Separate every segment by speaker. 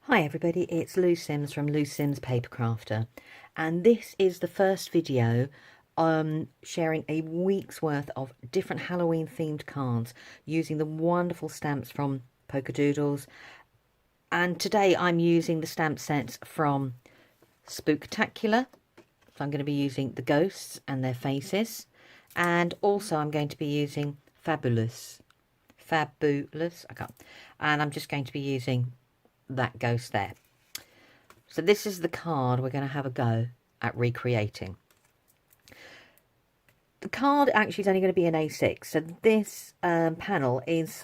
Speaker 1: Hi everybody, it's Lou Sims from Lou Sims Papercrafter, and this is the first video sharing a week's worth of different Halloween themed cards using the wonderful stamps from Polkadoodles. And today I'm using the stamp sets from Spooktacular, so I'm going to be using the ghosts and their faces, and also I'm going to be using Fabulous, and I'm just going to be using that ghost there. So this is the card we're going to have a go at recreating. The card actually is only going to be an A6, so this panel is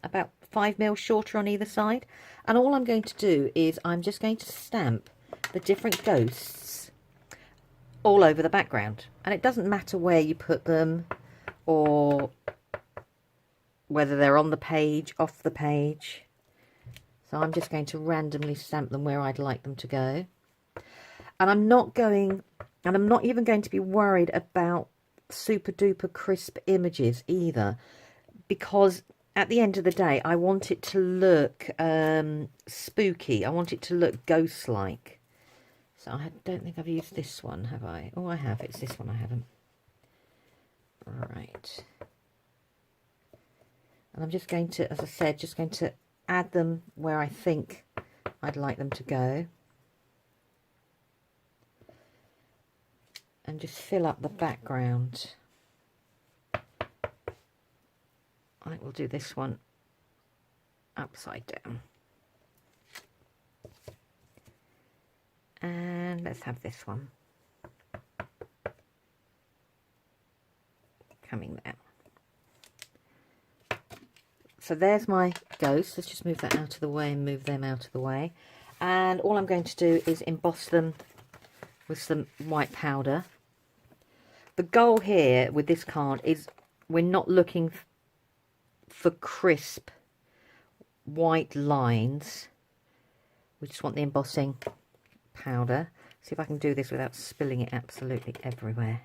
Speaker 1: about 5mm shorter on either side, and all I'm going to do is I'm just going to stamp the different ghosts all over the background, and it doesn't matter where you put them or whether they're on the page, off the page. So I'm just going to randomly stamp them where I'd like them to go. And I'm not even going to be worried about super duper crisp images either, because at the end of the day, I want it to look spooky. I want it to look ghost-like. So I don't think I've used this one, have I? Oh, I have. It's this one I haven't. Right. And I'm just going to, as I said, just going to add them where I think I'd like them to go, and just fill up the background. I will do this one upside down, and let's have this one coming there. So there's my ghost. Let's just move that out of the way and move them out of the way. And all I'm going to do is emboss them with some white powder. The goal here with this card is we're not looking for crisp white lines. We just want the embossing powder. See if I can do this without spilling it absolutely everywhere.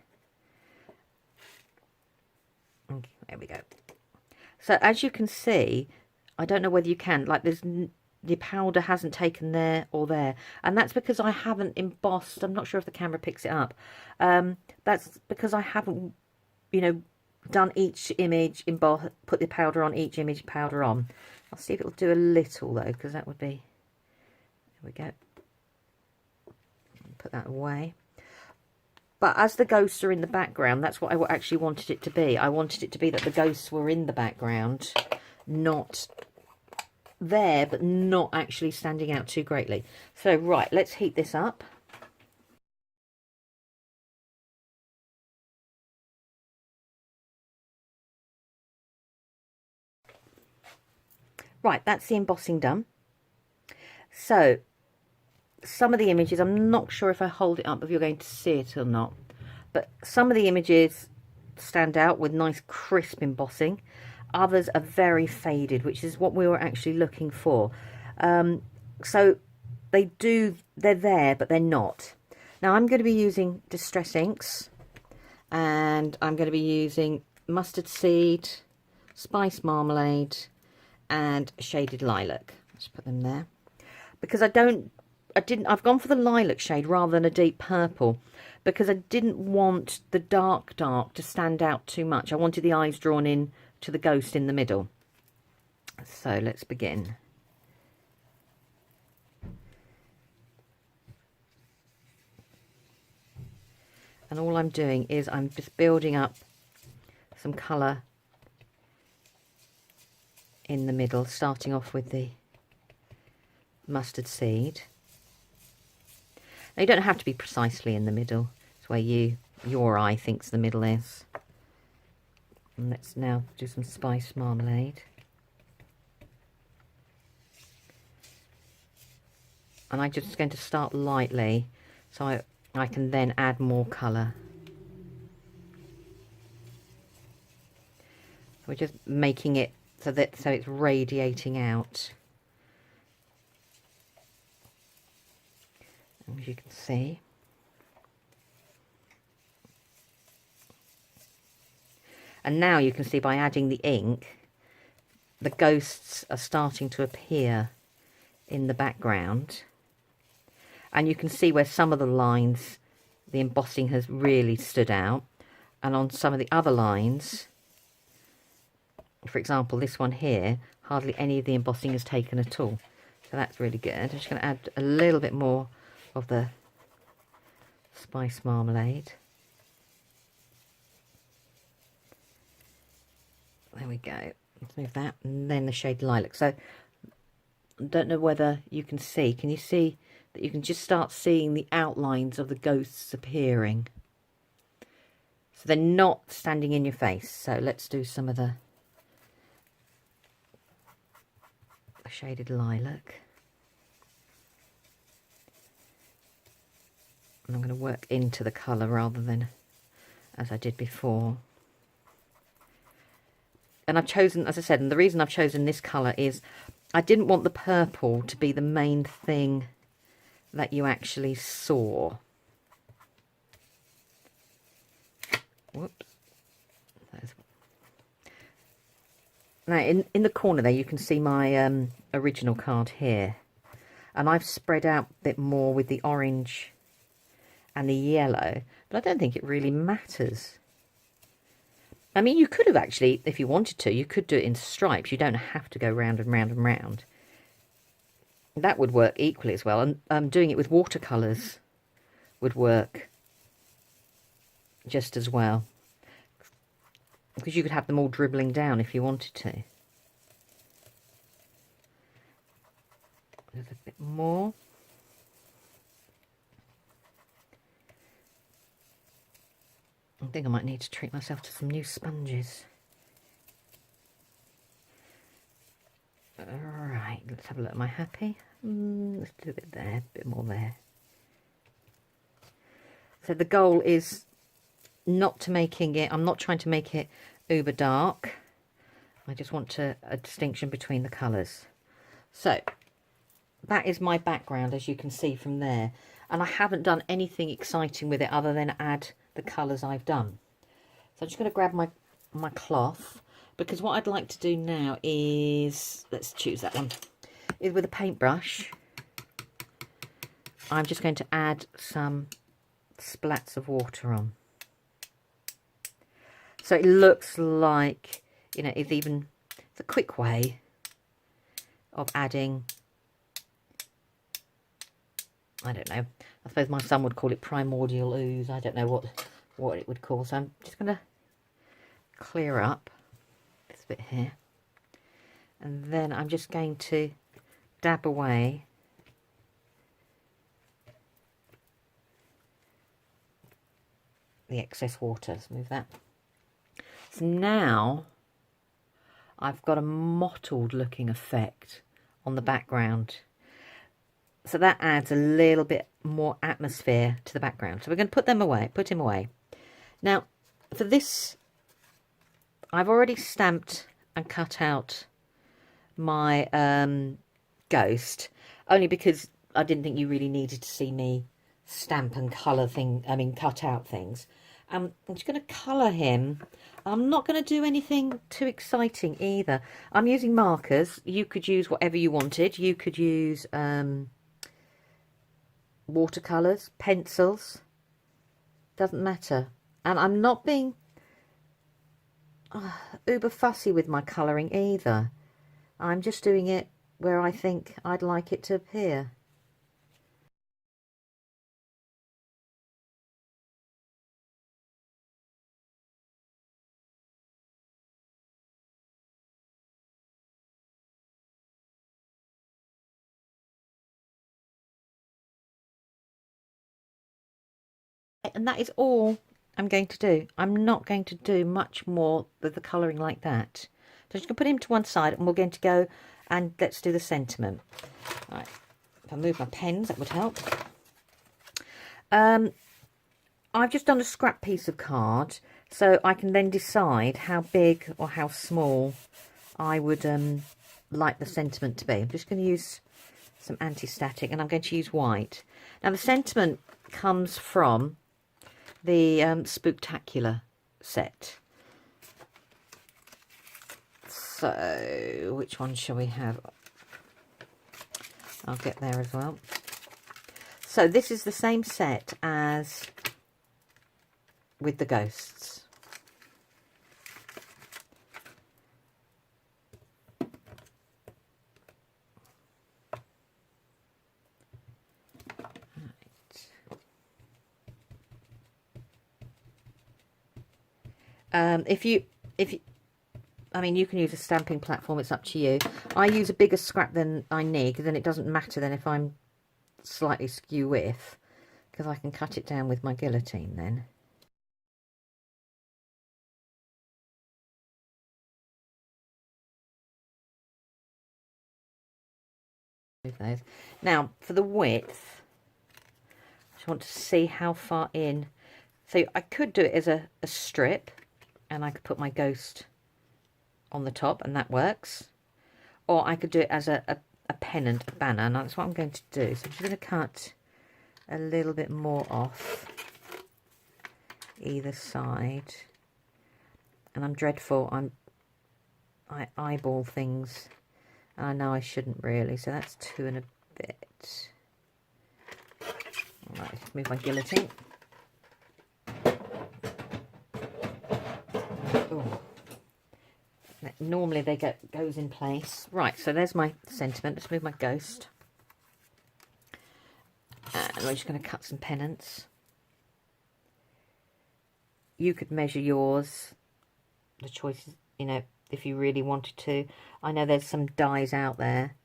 Speaker 1: Okay, there we go. So as you can see, I don't know whether you can, like the powder hasn't taken there or there. And that's because I haven't embossed. I'm not sure if the camera picks it up. That's because I haven't, done each image, put the powder on each image, powder on. I'll see if it'll do a little though, because that would be, there we go. Put that away. But as the ghosts are in the background, that's what I actually wanted it to be. I wanted it to be that the ghosts were in the background, not there, but not actually standing out too greatly. So, right, let's heat this up. Right, that's the embossing done. So, some of the images, I'm not sure if I hold it up if you're going to see it or not, but some of the images stand out with nice crisp embossing. Others are very faded, which is what we were actually looking for. So they're there, but they're not. Now I'm going to be using Distress Inks, and I'm going to be using Mustard Seed, Spice Marmalade, and Shaded Lilac. Let's put them there, because I've gone for the lilac shade rather than a deep purple, because I didn't want the dark to stand out too much. I wanted the eyes drawn in to the ghost in the middle. So let's begin. And all I'm doing is I'm just building up some colour in the middle, starting off with the mustard seed. Now, you don't have to be precisely in the middle. It's where your eye thinks the middle is. And let's now do some spice marmalade. And I'm just going to start lightly, so I can then add more colour. We're just making it so it's radiating out. As you can see. And now you can see by adding the ink, the ghosts are starting to appear in the background. And you can see where some of the lines, the embossing has really stood out. And on some of the other lines, for example, this one here, hardly any of the embossing is taken at all. So that's really good. I'm just going to add a little bit more of the spice marmalade. There we go. Let's move that. And then the shade lilac. So I don't know whether you can see. Can you see that you can just start seeing the outlines of the ghosts appearing? So they're not standing in your face. So let's do some of the shaded lilac. And I'm going to work into the colour rather than as I did before. And I've chosen, as I said, and the reason I've chosen this colour is I didn't want the purple to be the main thing that you actually saw. Whoops. Now, in the corner there, you can see my original card here. And I've spread out a bit more with the orange and the yellow. But I don't think it really matters. I mean, you could have actually, if you wanted to, you could do it in stripes. You don't have to go round and round and round. That would work equally as well. And doing it with watercolours would work just as well. Because you could have them all dribbling down if you wanted to. There's a bit more. I think I might need to treat myself to some new sponges. Alright, let's have a look. Am I happy? Let's do a bit there, a bit more there. So the goal is not to making it, I'm not trying to make it uber dark. I just want a distinction between the colours. So that is my background, as you can see from there. And I haven't done anything exciting with it other than add the colours I've done. So I'm just going to grab my cloth, because what I'd like to do now is, let's choose that one, is with a paintbrush, I'm just going to add some splats of water on. So it looks like, you know, it's a quick way of adding, I don't know, I suppose my son would call it primordial ooze. I don't know what it would call. So I'm just going to clear up this bit here. And then I'm just going to dab away the excess water. Let's move that. So now I've got a mottled looking effect on the background. So that adds a little bit more atmosphere to the background. So we're going to put him away. Now, for this, I've already stamped and cut out my ghost, only because I didn't think you really needed to see me stamp and cut out things. I'm just going to colour him. I'm not going to do anything too exciting either. I'm using markers. You could use whatever you wanted. You could use watercolours, pencils, doesn't matter. And I'm not being uber fussy with my colouring either. I'm just doing it where I think I'd like it to appear. And that is all I'm going to do. I'm not going to do much more with the colouring like that. So I'm just going to put him to one side, and we're going to go and let's do the sentiment. Right. If I move my pens, that would help. I've just done a scrap piece of card, so I can then decide how big or how small I would like the sentiment to be. I'm just going to use some anti-static, and I'm going to use white. Now the sentiment comes from the Spooktacular set. So which one shall we have? I'll get there as well. So this is the same set as with the ghosts. If you, I mean, you can use a stamping platform, it's up to you. I use a bigger scrap than I need, because then it doesn't matter then if I'm slightly skew width, because I can cut it down with my guillotine then. Those. Now, for the width, I just want to see how far in. So I could do it as a strip, and I could put my ghost on the top, and that works. Or I could do it as a pennant, a banner, and that's what I'm going to do. So I'm just going to cut a little bit more off either side. And I'm dreadful. I eyeball things. And I know I shouldn't really. So that's 2 and a bit. All right, let's move my guillotine. Ooh. Normally they goes in place. Right, so there's my sentiment. Let's move my ghost. And we're just going to cut some pennants. You could measure yours. The choice is, you know, if you really wanted to. I know there's some dies out there.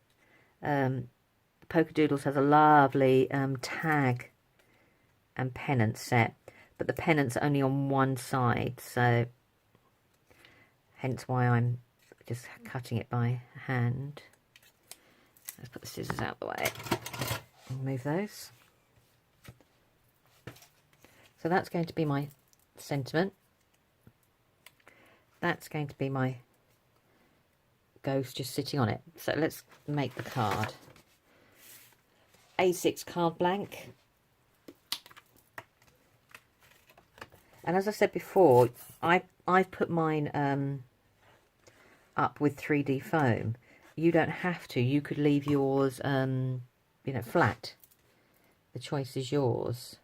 Speaker 1: Polkadoodles has a lovely tag and pennant set. But the pennants are only on one side, so hence why I'm just cutting it by hand. Let's put the scissors out of the way and move those. So that's going to be my sentiment. That's going to be my ghost just sitting on it. So let's make the card. A6 card blank. And as I said before, I've put mine up with 3D foam. You don't have to. You could leave yours, you know, flat. The choice is yours.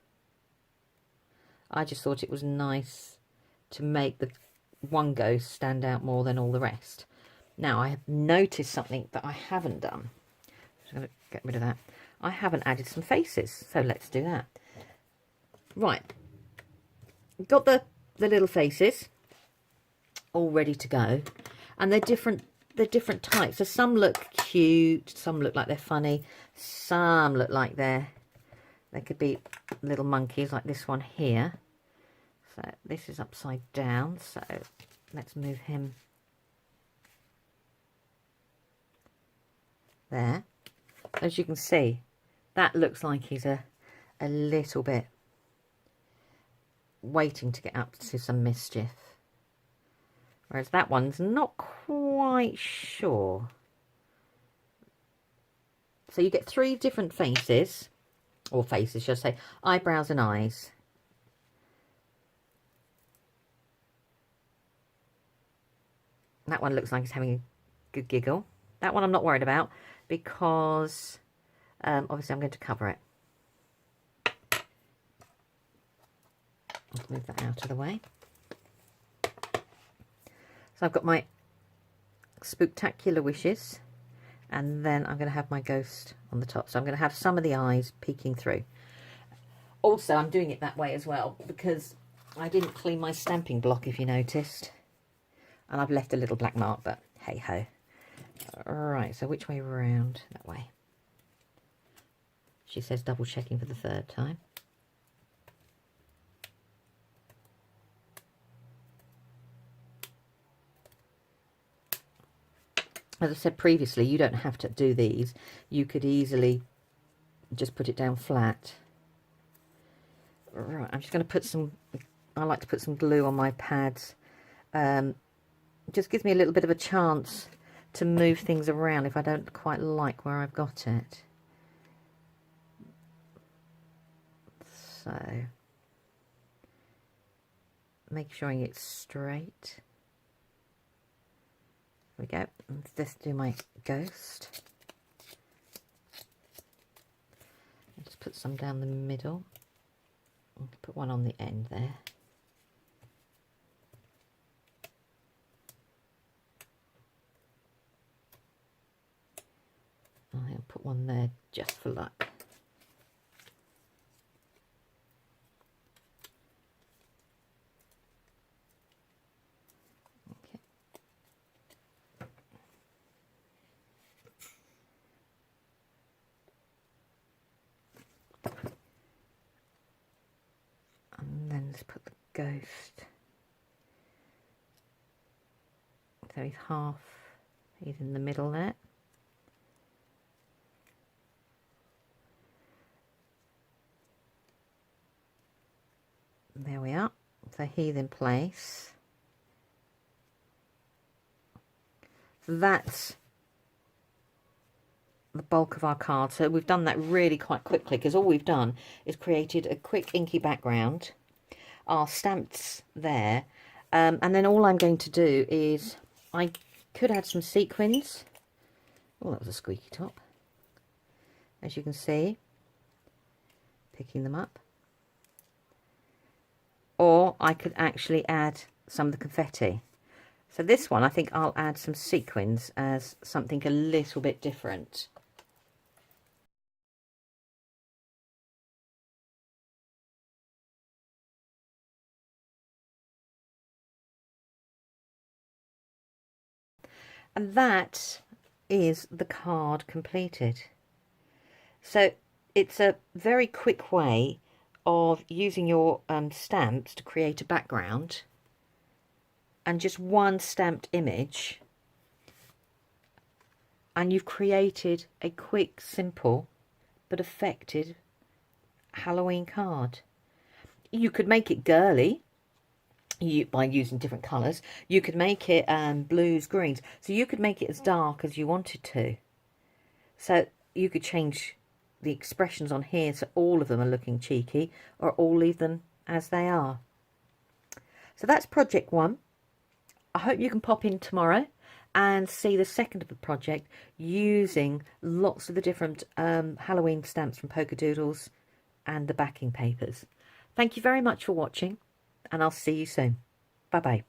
Speaker 1: I just thought it was nice to make the one ghost stand out more than all the rest. Now, I have noticed something that I haven't done. I'm just going to get rid of that. I haven't added some faces, so let's do that. Right. Got the little faces all ready to go, and they're different types. So some look cute, some look like they're funny, some look like they could be little monkeys like this one here. So this is upside down, so let's move him there. As you can see, that looks like he's a little bit waiting to get up to some mischief, whereas that one's not quite sure. So you get 3 different faces, or faces should I say, eyebrows and eyes. That one looks like he's having a good giggle. That one I'm not worried about, because obviously I'm going to cover it. Let's move that out of the way. So I've got my Spooktacular Wishes, and then I'm going to have my ghost on the top. So I'm going to have some of the eyes peeking through. Also, I'm doing it that way as well because I didn't clean my stamping block, if you noticed. And I've left a little black mark, but hey ho. Alright, so which way round? That way. She says double checking for the 3rd time. As I said previously, you don't have to do these. You could easily just put it down flat. Right, I'm just going to put some, I like to put some glue on my pads. It just gives me a little bit of a chance to move things around if I don't quite like where I've got it. So, make sure it's straight. There we go. Let's just do my ghost. put some down the middle. Put one on the end there. I'll put one there just for luck. Okay. And then let's put the ghost. So he's in the middle there. There we are. So he's in place. So that's the bulk of our card. So we've done that really quite quickly because all we've done is created a quick inky background, our stamps there, and then all I'm going to do is I could add some sequins. Oh, that was a squeaky top. As you can see, picking them up. Or I could actually add some of the confetti. So this one, I think I'll add some sequins as something a little bit different. And that is the card completed. So it's a very quick way of using your stamps to create a background, and just one stamped image, and you've created a quick, simple but effective Halloween card. You could make it girly by using different colours. You could make it blues, greens, so you could make it as dark as you wanted to. So you could change the expressions on here so all of them are looking cheeky, or all leave them as they are. So that's project 1. I hope you can pop in tomorrow and see the second of the project using lots of the different Halloween stamps from Polkadoodles and the backing papers. Thank you very much for watching, and I'll see you soon. Bye bye.